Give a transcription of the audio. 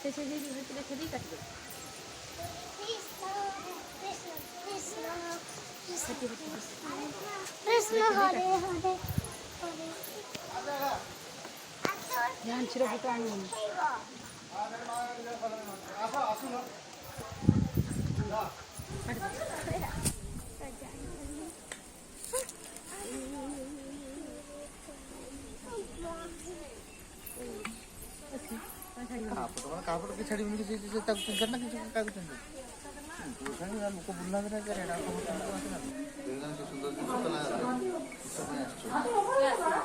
त्याच्या जे तुला कधी काटले ह्यांची फोटो आणून कापड़ की छड़ी में किसी से तक करना किसी का कुछ नहीं तो सारे लोग को बुला रहे हैं रेडा को सुंदर सुंदर ना